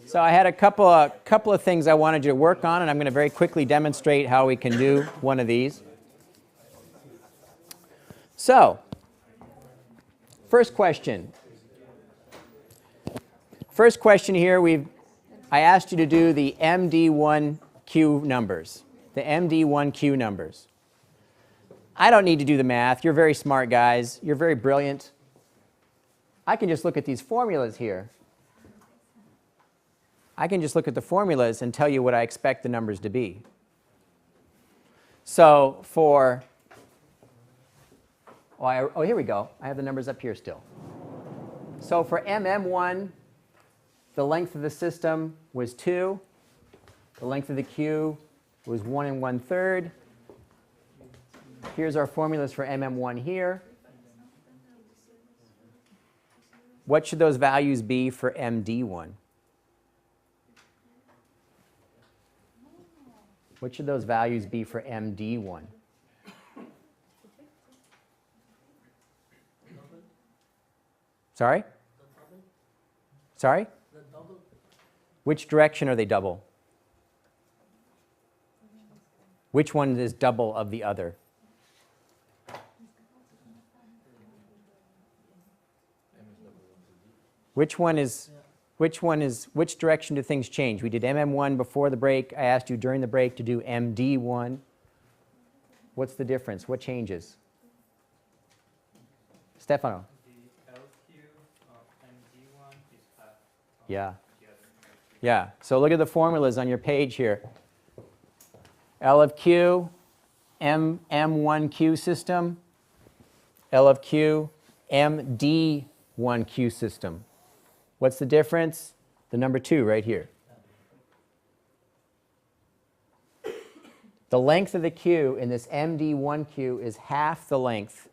So I had a couple of things I wanted you to work on, and I'm going to very quickly demonstrate how we can do one of these. So, first question. First question here, I asked you to do the MD1Q numbers. The MD1Q numbers. I don't need to do the math. You're very smart guys. You're very brilliant. I can just look at these formulas here. I can just look at the formulas and tell you what I expect the numbers to be. So for, oh, here we go. I have the numbers up here still. So for MM1, the length of the system was 2. The length of the queue was 1 1/3. Here's our formulas for MM1 here. What should those values be for MD1? What should those values be for MD1? Sorry? Sorry? Which direction are they double? Which one is double of the other? Which direction do things change? We did MM1 before the break. I asked you during the break to do MD1. What's the difference? What changes? Stefano. The LQ of MD1 is half. Yeah. Yeah. So look at the formulas on your page here. L of Q, M1Q system. L of Q, MD1Q system. What's the difference? The number 2 right here. The length of the queue in this MD1 queue is half the length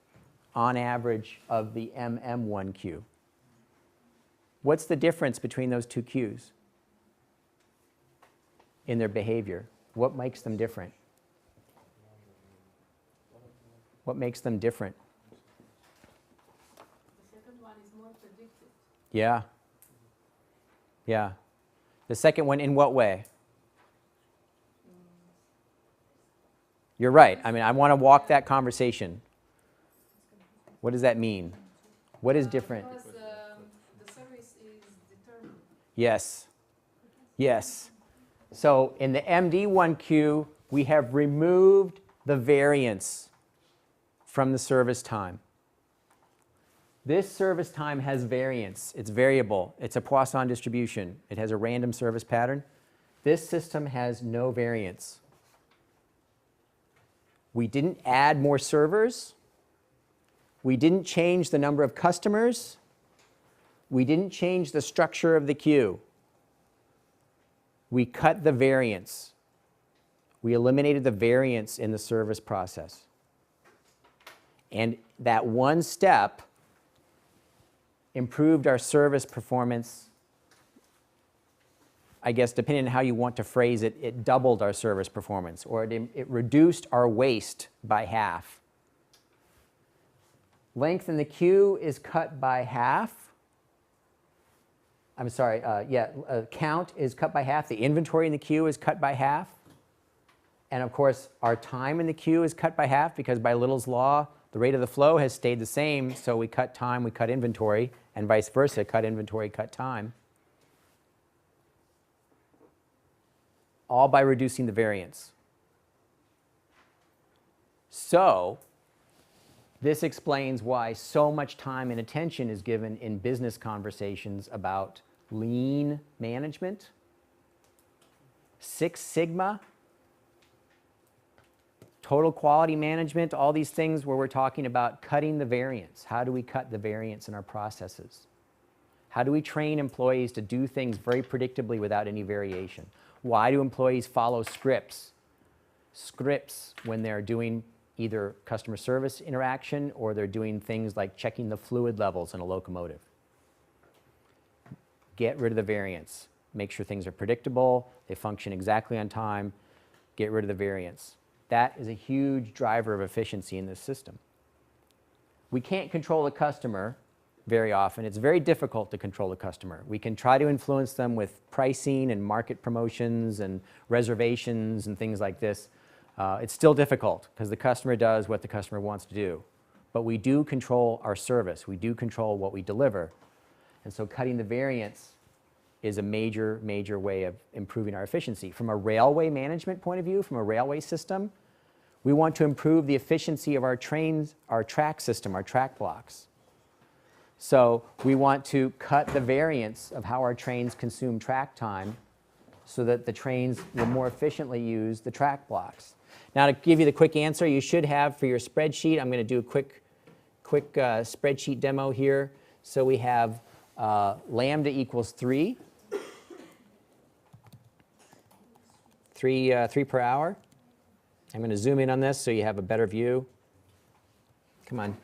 on average of the MM1 queue. What's the difference between those two queues in their behavior? What makes them different? What makes them different? The second one is more predicted. Yeah. Yeah. The second one, in what way? You're right. I mean, I want to walk that conversation. What does that mean? What is different? Because the service is determined. Yes. Yes. So in the MD1 queue, we have removed the variance from the service time. This service time has variance. It's variable. It's a Poisson distribution. It has a random service pattern. This system has no variance. We didn't add more servers. We didn't change the number of customers. We didn't change the structure of the queue. We cut the variance. We eliminated the variance in the service process. And that one step improved our service performance. I guess depending on how you want to phrase it, it doubled our service performance, or it reduced our waste by half. Length in the queue is cut by half. I'm sorry, count is cut by half. The inventory in the queue is cut by half. And of course, our time in the queue is cut by half because by Little's law, the rate of the flow has stayed the same, so we cut time, we cut inventory, and vice versa, cut inventory, cut time. All by reducing the variance. So, this explains why so much time and attention is given in business conversations about lean management, Six Sigma, total quality management, all these things where we're talking about cutting the variance. How do we cut the variance in our processes? How do we train employees to do things very predictably without any variation? Why do employees follow scripts? Scripts when they're doing either customer service interaction or they're doing things like checking the fluid levels in a locomotive. Get rid of the variance. Make sure things are predictable, they function exactly on time, get rid of the variance. That is a huge driver of efficiency in this system. We can't control the customer, very often. It's very difficult to control the customer. We can try to influence them with pricing and market promotions and reservations and things like this. It's still difficult because the customer does what the customer wants to do. But we do control our service. We do control what we deliver. And so cutting the variance is a major, major way of improving our efficiency. From a railway management point of view, from a railway system, we want to improve the efficiency of our trains, our track system, our track blocks. So we want to cut the variance of how our trains consume track time so that the trains will more efficiently use the track blocks. Now, to give you the quick answer you should have for your spreadsheet, I'm going to do a quick spreadsheet demo here. So we have lambda equals 3 per hour. I'm going to zoom in on this so you have a better view. Come on.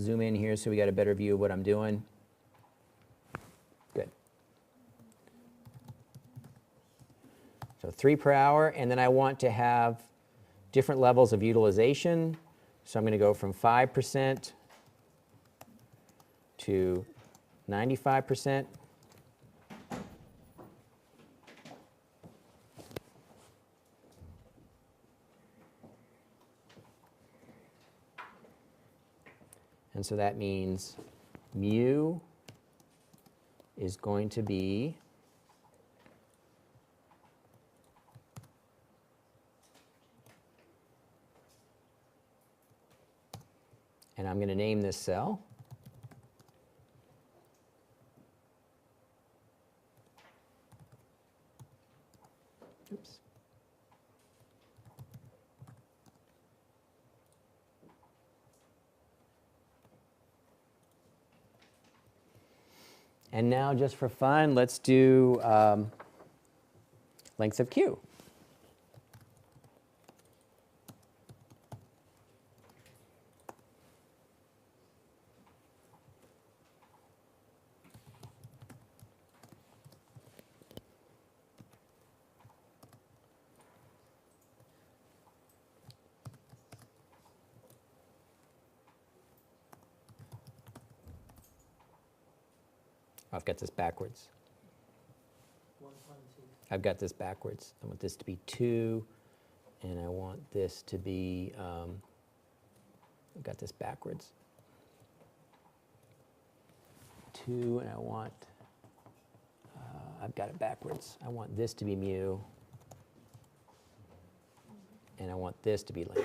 Zoom in here so we got a better view of what I'm doing. Good. So 3 per hour, and then I want to have different levels of utilization. So I'm going to go from 5% to 95%. And so that means mu is going to be and I'm going to name this cell oops. And now, just for fun, let's do length of queue. I've got this backwards. I've got this backwards. I want this to be 2, and I want this to be, I've got this backwards. 2, and I want, I've got it backwards. I want this to be mu, and I want this to be lambda.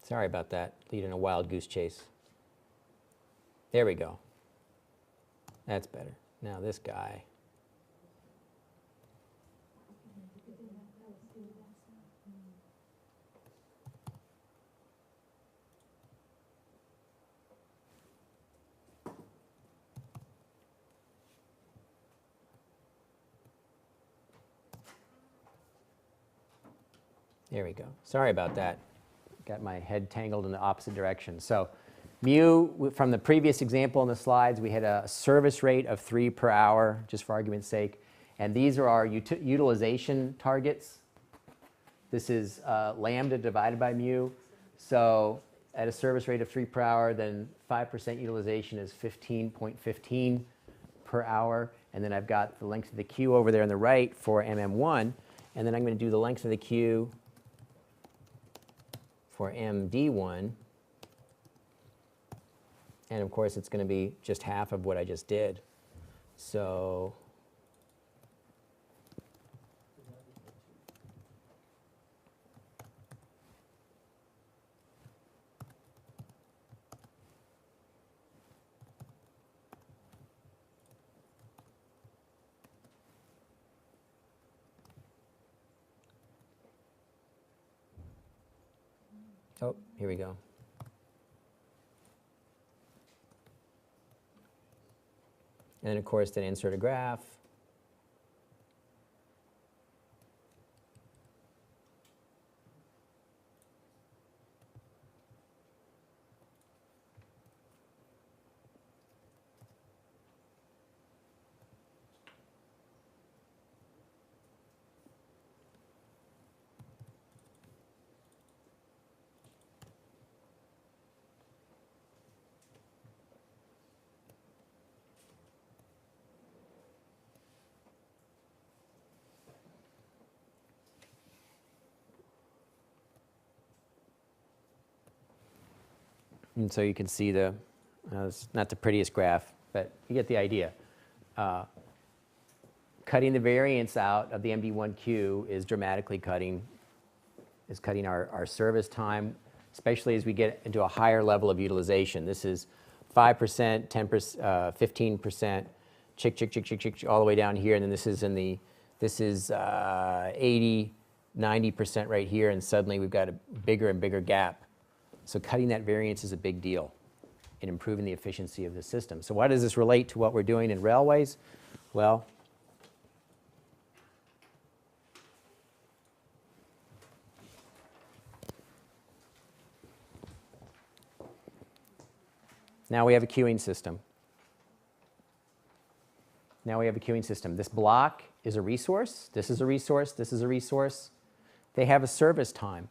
Sorry about that, leading a wild goose chase. There we go. That's better. Now this guy. There we go. Sorry about that. Got my head tangled in the opposite direction. So mu, from the previous example in the slides, we had a service rate of 3 per hour, just for argument's sake. And these are our utilization targets. This is lambda divided by mu. So at a service rate of 3 per hour, then 5% utilization is 15.15 per hour. And then I've got the length of the queue over there on the right for MM1. And then I'm going to do the length of the queue for MD1, and of course it's going to be just half of what I just did. So oh, here we go. And then, of course, then insert a graph. And so you can see it's not the prettiest graph, but you get the idea. Cutting the variance out of the MD1 queue is dramatically cutting our service time, especially as we get into a higher level of utilization. This is 5%, 10%, 15%, chick, all the way down here, and then this is 80, 90% right here, and suddenly we've got a bigger and bigger gap. So cutting that variance is a big deal in improving the efficiency of the system. So why does this relate to what we're doing in railways? Well, now we have a queuing system. This block is a resource. This is a resource. This is a resource. They have a service time.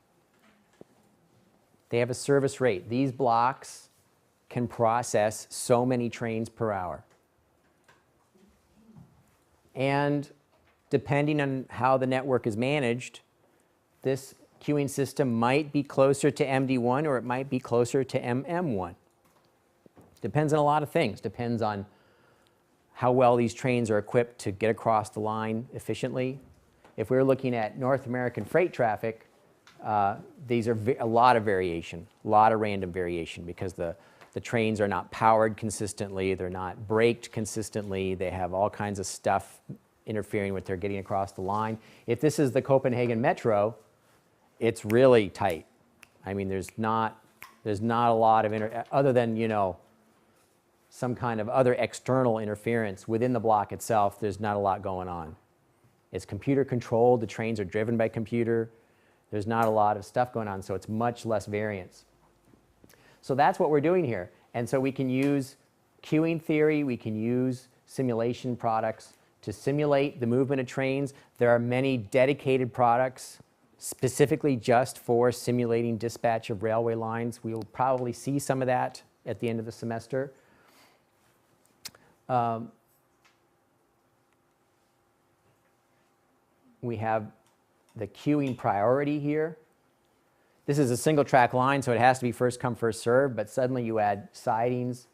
They have a service rate. These blocks can process so many trains per hour. And depending on how the network is managed, this queuing system might be closer to MD1 or it might be closer to MM1. Depends on a lot of things. Depends on how well these trains are equipped to get across the line efficiently. If we're looking at North American freight traffic, these are a lot of variation, a lot of random variation, because the trains are not powered consistently, they're not braked consistently, they have all kinds of stuff interfering with their getting across the line. If this is the Copenhagen Metro, it's really tight. I mean, there's not a lot of other than, you know, some kind of other external interference within the block itself, there's not a lot going on. It's computer controlled, the trains are driven by computer, there's not a lot of stuff going on, so it's much less variance. So that's what we're doing here. And so we can use queuing theory, we can use simulation products to simulate the movement of trains. There are many dedicated products specifically just for simulating dispatch of railway lines. We will probably see some of that at the end of the semester. We have the queuing priority here. This is a single track line, so it has to be first come, first served, but suddenly you add sidings,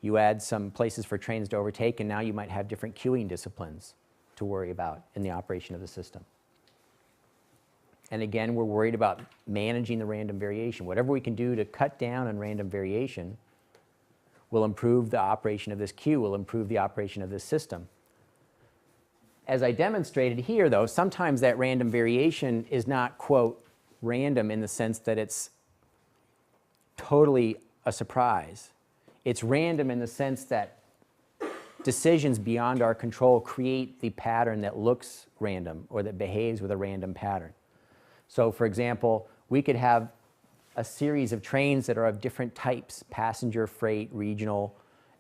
you add some places for trains to overtake, and now you might have different queuing disciplines to worry about in the operation of the system. And again, we're worried about managing the random variation. Whatever we can do to cut down on random variation will improve the operation of this queue, will improve the operation of this system. As I demonstrated here, though, sometimes that random variation is not, quote, random in the sense that it's totally a surprise. It's random in the sense that decisions beyond our control create the pattern that looks random or that behaves with a random pattern. So, for example, we could have a series of trains that are of different types, passenger, freight, regional,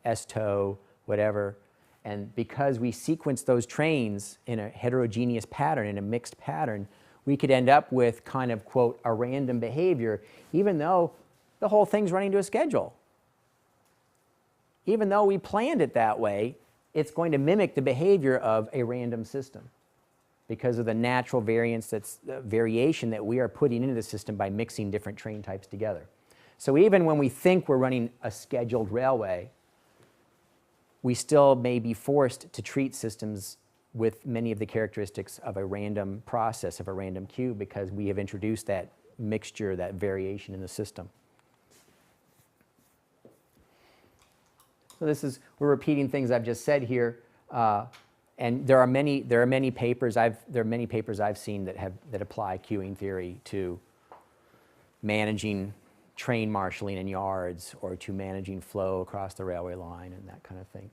S-tow, whatever. And because we sequence those trains in a heterogeneous pattern, in a mixed pattern, we could end up with kind of, quote, a random behavior, even though the whole thing's running to a schedule. Even though we planned it that way, it's going to mimic the behavior of a random system because of the natural variance, that's the variation that we are putting into the system by mixing different train types together. So even when we think we're running a scheduled railway, we still may be forced to treat systems with many of the characteristics of a random process, of a random queue, because we have introduced that mixture, that variation in the system. So this is, we're repeating things I've just said here, and there are many papers I've seen that apply queuing theory to managing train marshalling in yards or to managing flow across the railway line and that kind of thing.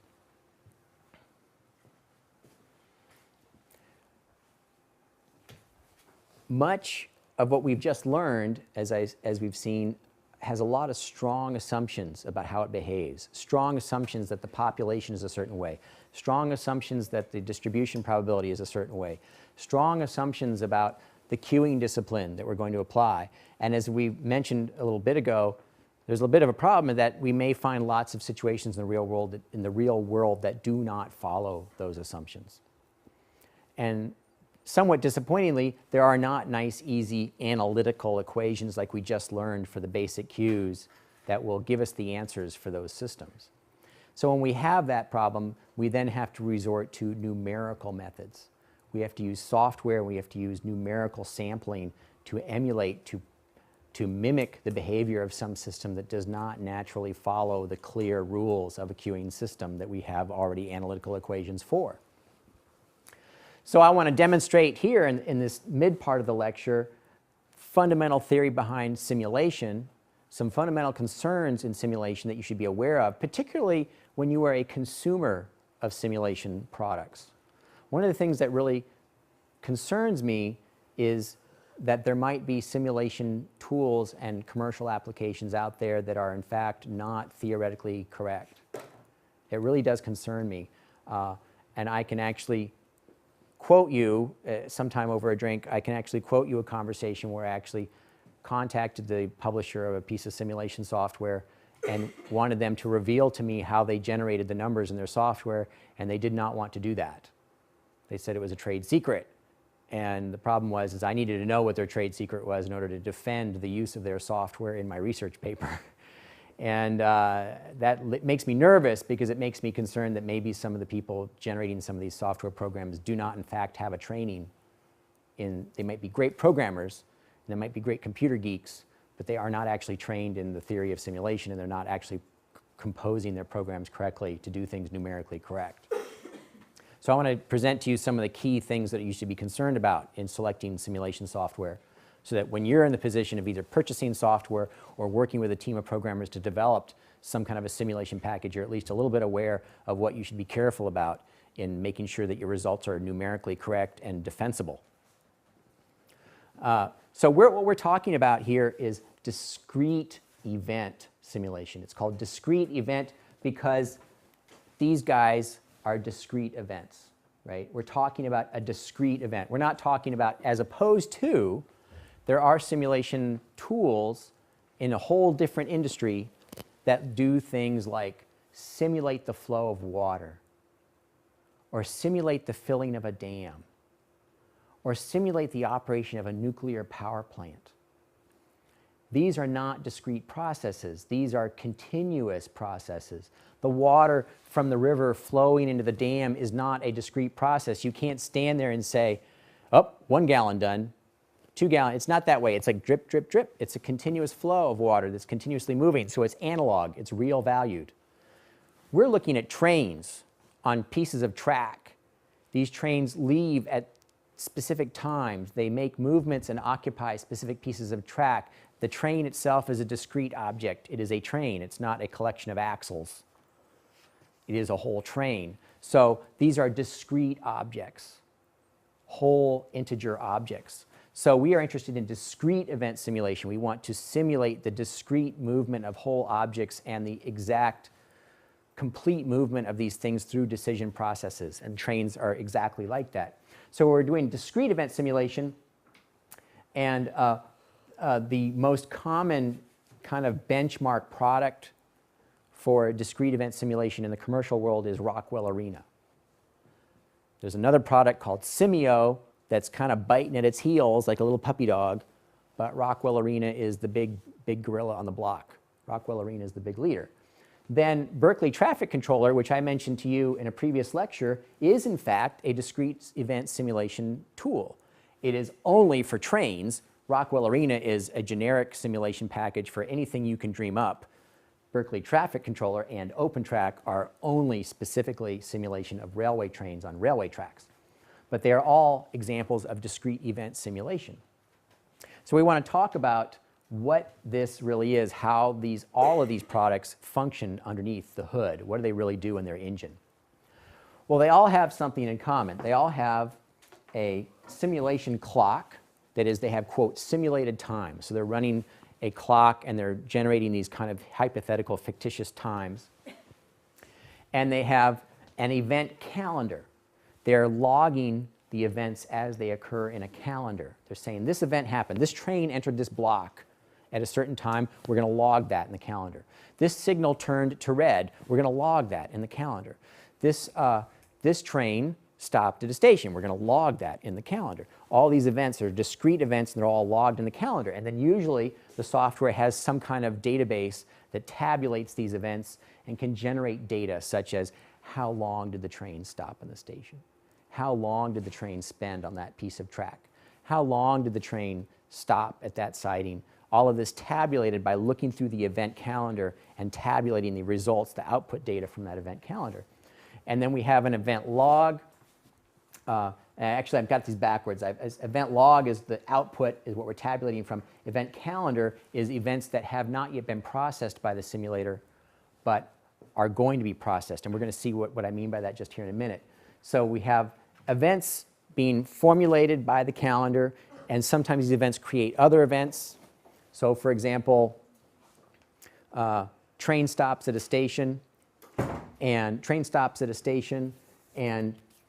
Much of what we've just learned, as we've seen, has a lot of strong assumptions about how it behaves. Strong assumptions that the population is a certain way. Strong assumptions that the distribution probability is a certain way. Strong assumptions about the queuing discipline that we're going to apply. And as we mentioned a little bit ago, there's a bit of a problem in that we may find lots of situations in the real world that do not follow those assumptions. And somewhat disappointingly, there are not nice, easy analytical equations like we just learned for the basic queues that will give us the answers for those systems. So when we have that problem, we then have to resort to numerical methods. We have to use software, we have to use numerical sampling to emulate, to mimic the behavior of some system that does not naturally follow the clear rules of a queuing system that we have already analytical equations for. So I want to demonstrate here in this mid part of the lecture fundamental theory behind simulation, some fundamental concerns in simulation that you should be aware of, particularly when you are a consumer of simulation products. One of the things that really concerns me is that there might be simulation tools and commercial applications out there that are in fact not theoretically correct. It really does concern me. And I can actually quote you, sometime over a drink, I can actually quote you a conversation where I actually contacted the publisher of a piece of simulation software and wanted them to reveal to me how they generated the numbers in their software, and they did not want to do that. They said it was a trade secret. And the problem was I needed to know what their trade secret was in order to defend the use of their software in my research paper. And that makes me nervous because it makes me concerned that maybe some of the people generating some of these software programs do not in fact have a training in, they might be great programmers, and they might be great computer geeks, but they are not actually trained in the theory of simulation, and they're not actually composing their programs correctly to do things numerically correct. So I want to present to you some of the key things that you should be concerned about in selecting simulation software, so that when you're in the position of either purchasing software or working with a team of programmers to develop some kind of a simulation package, you're at least a little bit aware of what you should be careful about in making sure that your results are numerically correct and defensible. So what we're talking about here is discrete event simulation. It's called discrete event because these guys are discrete events, right? We're talking about a discrete event. We're not talking about, as opposed to, there are simulation tools in a whole different industry that do things like simulate the flow of water, or simulate the filling of a dam, or simulate the operation of a nuclear power plant. These are not discrete processes. These are continuous processes. The water from the river flowing into the dam is not a discrete process. You can't stand there and say, oh, 1 gallon done, 2 gallons. It's not that way. It's like drip, drip, drip. It's a continuous flow of water that's continuously moving. So it's analog. It's real valued. We're looking at trains on pieces of track. These trains leave at specific times. They make movements and occupy specific pieces of track. The train itself is a discrete object. It is a train. It's not a collection of axles. It is a whole train. So these are discrete objects, whole integer objects. So we are interested in discrete event simulation. We want to simulate the discrete movement of whole objects and the exact complete movement of these things through decision processes. And trains are exactly like that. So we're doing discrete event simulation, and the most common kind of benchmark product for discrete event simulation in the commercial world is Rockwell Arena. There's another product called Simio that's kind of biting at its heels like a little puppy dog, but Rockwell Arena is the big gorilla on the block. Rockwell Arena is the big leader. Then Berkeley Traffic Controller, which I mentioned to you in a previous lecture, is in fact a discrete event simulation tool. It is only for trains. Rockwell Arena is a generic simulation package for anything you can dream up. Berkeley Traffic Controller and OpenTrack are only specifically simulation of railway trains on railway tracks. But they are all examples of discrete event simulation. So we want to talk about what this really is, how all of these products function underneath the hood. What do they really do in their engine? Well, they all have something in common. They all have a simulation clock. That is, they have, quote, simulated time. So they're running a clock and they're generating these kind of hypothetical fictitious times. And they have an event calendar. They're logging the events as they occur in a calendar. They're saying this event happened. This train entered this block at a certain time. We're going to log that in the calendar. This signal turned to red. We're going to log that in the calendar. This train stopped at a station. We're going to log that in the calendar. All these events are discrete events, and they're all logged in the calendar. And then usually the software has some kind of database that tabulates these events and can generate data such as how long did the train stop in the station? How long did the train spend on that piece of track? How long did the train stop at that siding? All of this tabulated by looking through the event calendar and tabulating the results, the output data from that event calendar. And then we have an event log. Actually, I've got these backwards. Event log is the output, is what we're tabulating from. Event calendar is events that have not yet been processed by the simulator, but are going to be processed. And we're going to see what I mean by that just here in a minute. So we have events being formulated by the calendar, and sometimes these events create other events. So for example, train stops at a station, and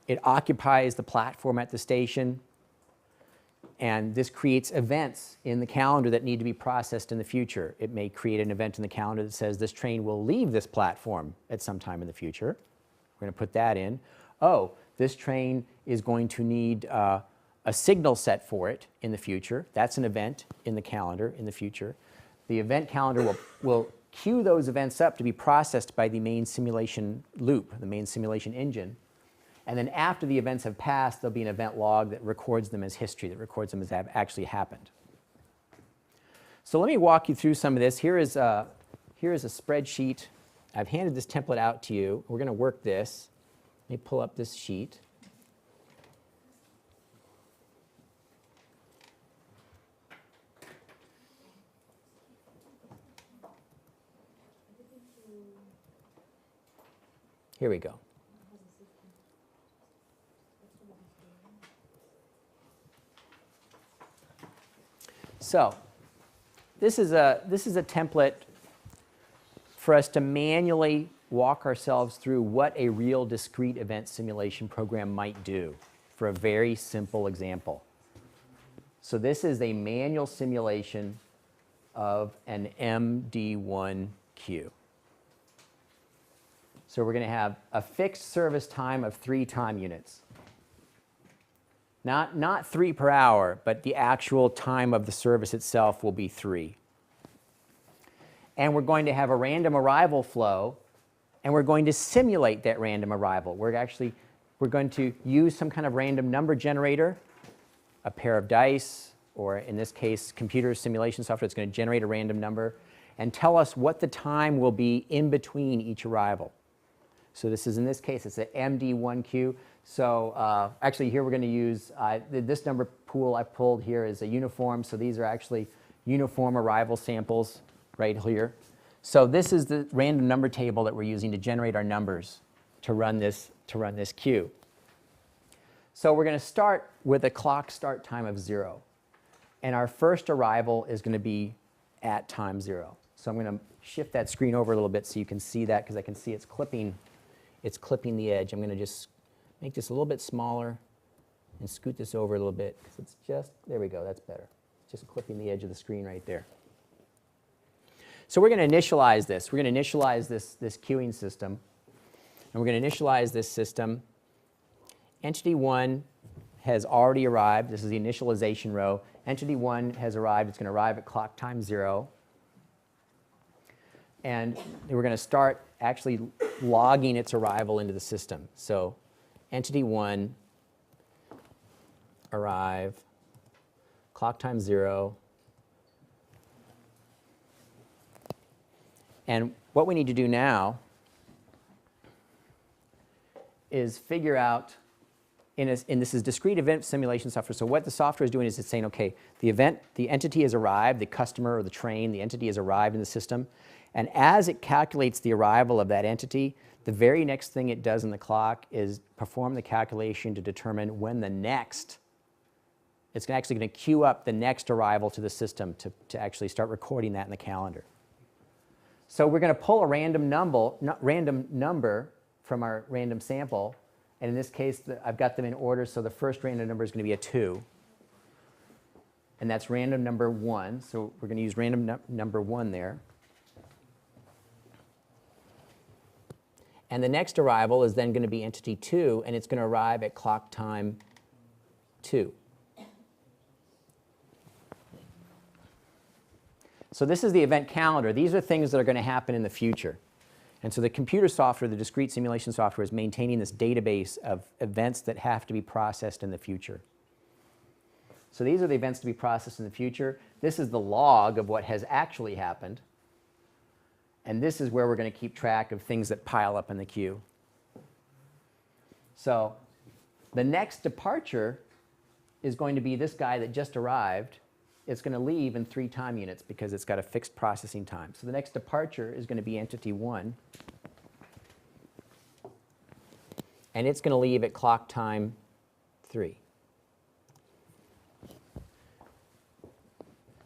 it occupies the platform at the station, and this creates events in the calendar that need to be processed in the future. It may create an event in the calendar that says this train will leave this platform at some time in the future. We're going to put that in. Oh, this train is going to need a signal set for it in the future. That's an event in the calendar in the future. The event calendar will queue those events up to be processed by the main simulation loop, the main simulation engine. And then after the events have passed, there'll be an event log that records them as history, that records them as have actually happened. So let me walk you through some of this. Here is a spreadsheet. I've handed this template out to you. We're going to work this. Let me pull up this sheet. Here we go. So this is a template for us to manually walk ourselves through what a real discrete event simulation program might do for a very simple example. So this is a manual simulation of an MD1 So we're going to have a fixed service time of 3 time units. Not 3 per hour, but the actual time of the service itself will be 3. And we're going to have a random arrival flow, and we're going to simulate that random arrival. We're going to use some kind of random number generator, a pair of dice, or in this case, computer simulation software that's going to generate a random number and tell us what the time will be in between each arrival. So this is, in this case, it's an MD1Q. So actually here we're going to use, this number pool I pulled here is a uniform. So these are actually uniform arrival samples right here. So this is the random number table that we're using to generate our numbers to run this queue. So we're going to start with a clock start time of 0. And our first arrival is going to be at time 0. So I'm going to shift that screen over a little bit so you can see that, because I can see it's clipping the edge. I'm going to just make this a little bit smaller and scoot this over a little bit, because it's just, there we go, that's better. It's just clipping the edge of the screen right there. So we're going to initialize this. We're going to initialize this queuing system. And we're going to initialize this system. Entity 1 has already arrived. This is the initialization row. Entity 1 has arrived. It's going to arrive at clock time 0. And we're going to start actually logging its arrival into the system. So entity 1, arrive, clock time 0. And what we need to do now is figure out, and this is discrete event simulation software. So what the software is doing is it's saying, okay, the entity has arrived, the customer or the train, the entity has arrived in the system. And as it calculates the arrival of that entity, the very next thing it does in the clock is perform the calculation to determine when the next, it's actually going to queue up the next arrival to the system to actually start recording that in the calendar. So we're going to pull a random number from our random sample. And in this case, I've got them in order. So the first random number is going to be a 2. And that's random number 1. So we're going to use random number 1 there. And the next arrival is then going to be entity 2, and it's going to arrive at clock time 2. So this is the event calendar. These are things that are going to happen in the future. And so the computer software, the discrete simulation software, is maintaining this database of events that have to be processed in the future. So these are the events to be processed in the future. This is the log of what has actually happened. And this is where we're going to keep track of things that pile up in the queue. So the next departure is going to be this guy that just arrived. It's going to leave in 3 time units because it's got a fixed processing time. So the next departure is going to be entity 1. And it's going to leave at clock time 3.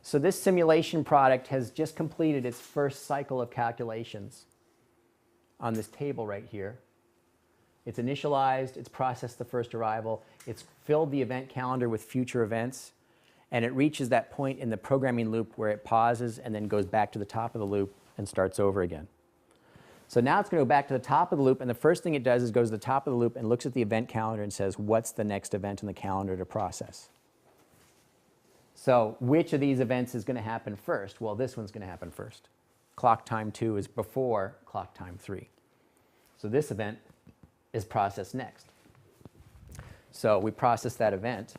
So this simulation product has just completed its first cycle of calculations on this table right here. It's initialized, it's processed the first arrival, it's filled the event calendar with future events, and it reaches that point in the programming loop where it pauses and then goes back to the top of the loop and starts over again. So now it's going to go back to the top of the loop, and the first thing it does is goes to the top of the loop and looks at the event calendar and says, what's the next event in the calendar to process? So which of these events is going to happen first? Well, this one's going to happen first. Clock time 2 is before clock time 3. So this event is processed next. So we process that event.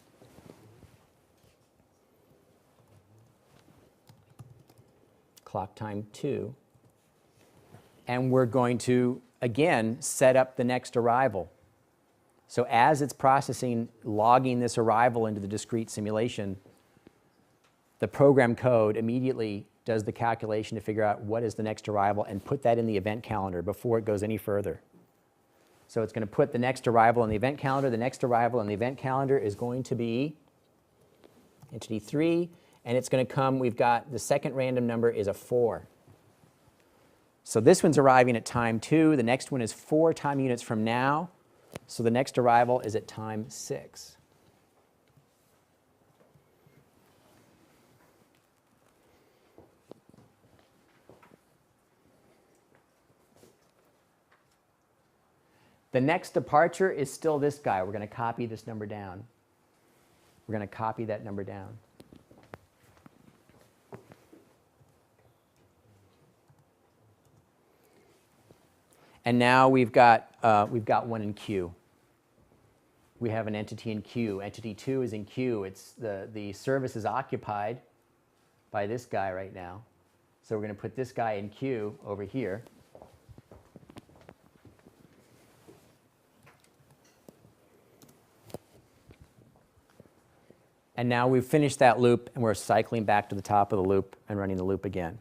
Clock time 2. And we're going to, again, set up the next arrival. So as it's processing, logging this arrival into the discrete simulation, the program code immediately does the calculation to figure out what is the next arrival and put that in the event calendar before it goes any further. So it's going to put the next arrival in the event calendar. The next arrival in the event calendar is going to be entity 3, and it's going to come, we've got the second random number is a 4. So this one's arriving at time 2. The next one is 4 time units from now. So the next arrival is at time 6. The next departure is still this guy. We're going to copy this number down. We're going to copy that number down. And now we've got one in queue. We have an entity in queue. Entity 2 is in queue. It's the service is occupied by this guy right now. So we're going to put this guy in queue over here. And now we've finished that loop, and we're cycling back to the top of the loop and running the loop again.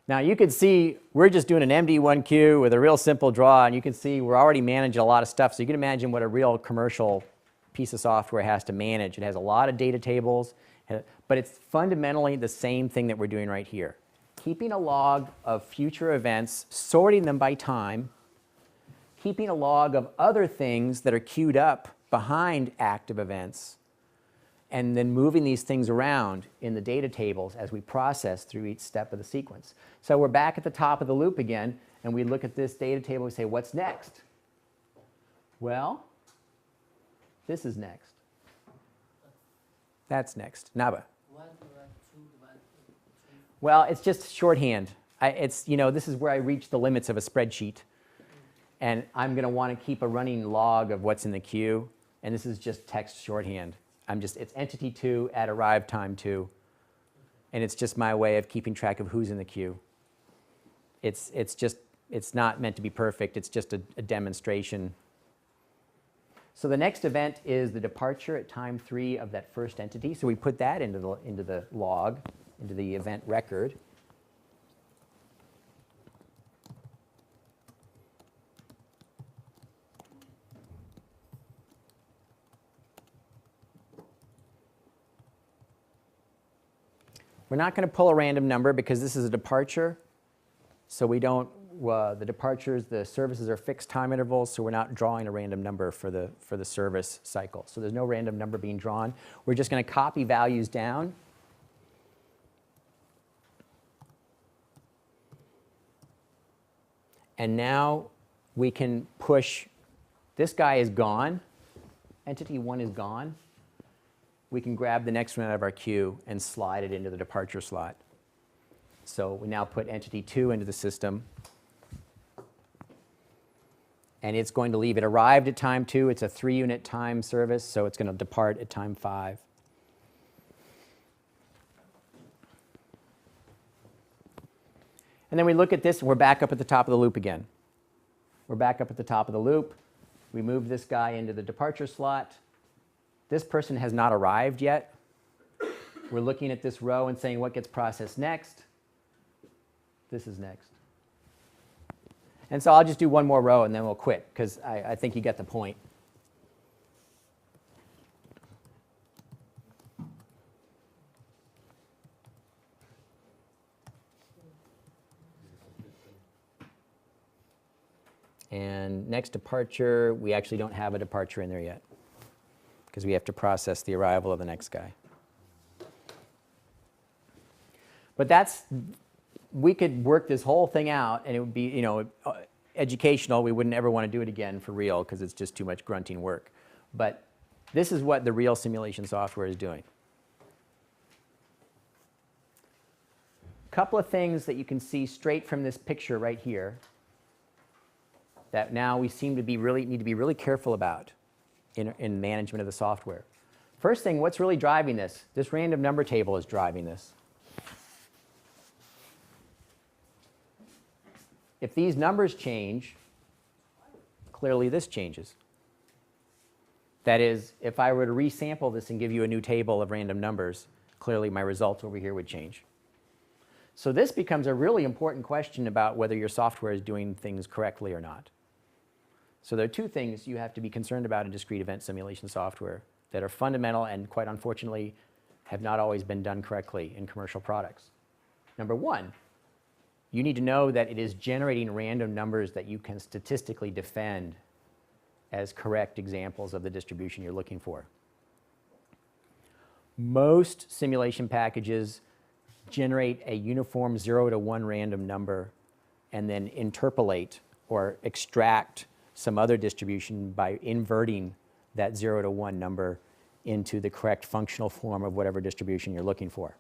Now you can see we're just doing an MD1 queue with a real simple draw, and you can see we're already managing a lot of stuff. So you can imagine what a real commercial piece of software has to manage. It has a lot of data tables, but it's fundamentally the same thing that we're doing right here. Keeping a log of future events, sorting them by time, keeping a log of other things that are queued up behind active events, and then moving these things around in the data tables as we process through each step of the sequence. So we're back at the top of the loop again, and we look at this data table and say, what's next? Well, this is next. That's next. Naba. Well, it's just shorthand. This is where I reach the limits of a spreadsheet. And I'm going to want to keep a running log of what's in the queue. And this is just text shorthand. It's entity 2 at arrive time 2. And it's just my way of keeping track of who's in the queue. It's not meant to be perfect. It's just a demonstration. So the next event is the departure at time 3 of that first entity. So we put that into the log, into the event record. We're not going to pull a random number because this is a departure. So we don't, the departures, the services are fixed time intervals, so we're not drawing a random number for the service cycle. So there's no random number being drawn. We're just going to copy values down. And now we can push, this guy is gone, entity 1 is gone. We can grab the next one out of our queue and slide it into the departure slot. So we now put entity 2 into the system. And it's going to leave. It arrived at time 2. It's a 3-unit time service, so it's going to depart at time 5. And then we look at this, and we're back up at the top of the loop again. We're back up at the top of the loop. We move this guy into the departure slot. This person has not arrived yet. We're looking at this row and saying what gets processed next. This is next. And so I'll just do one more row and then we'll quit, because I think you get the point. And next departure, we actually don't have a departure in there yet, because we have to process the arrival of the next guy. But that's, we could work this whole thing out and it would be, you know, educational. We wouldn't ever want to do it again for real, because it's just too much grunting work. But this is what the real simulation software is doing. A couple of things that you can see straight from this picture right here that now we seem to be need to be really careful about in management of the software. First thing, what's really driving this? This random number table is driving this. If these numbers change, clearly this changes. That is, if I were to resample this and give you a new table of random numbers, clearly my results over here would change. So this becomes a really important question about whether your software is doing things correctly or not. So there are two things you have to be concerned about in discrete event simulation software that are fundamental and, quite unfortunately, have not always been done correctly in commercial products. Number one, you need to know that it is generating random numbers that you can statistically defend as correct examples of the distribution you're looking for. Most simulation packages generate a uniform 0 to 1 random number and then interpolate or extract some other distribution by inverting that 0 to 1 number into the correct functional form of whatever distribution you're looking for.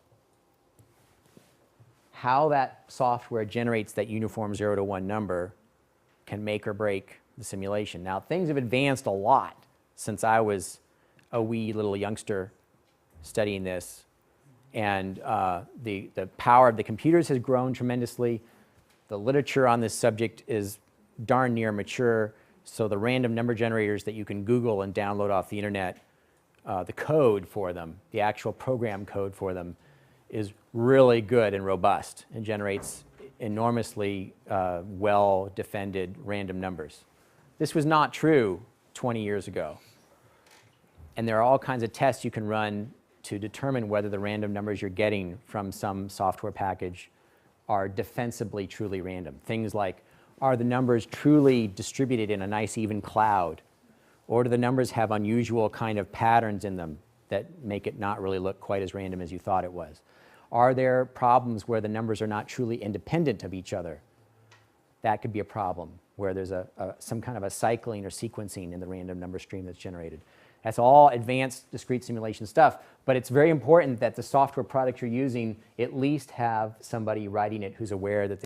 How that software generates that uniform 0 to 1 number can make or break the simulation. Now, things have advanced a lot since I was a wee little youngster studying this. And the power of the computers has grown tremendously. The literature on this subject is darn near mature. So the random number generators that you can Google and download off the internet, the code for them, the actual program code for them, is really good and robust and generates enormously well-defended random numbers. This was not true 20 years ago. And there are all kinds of tests you can run to determine whether the random numbers you're getting from some software package are defensibly truly random. Things like, are the numbers truly distributed in a nice even cloud? Or do the numbers have unusual kind of patterns in them that make it not really look quite as random as you thought it was? Are there problems where the numbers are not truly independent of each other? That could be a problem, where there's some kind of a cycling or sequencing in the random number stream that's generated. That's all advanced discrete simulation stuff, but it's very important that the software product you're using at least have somebody writing it who's aware that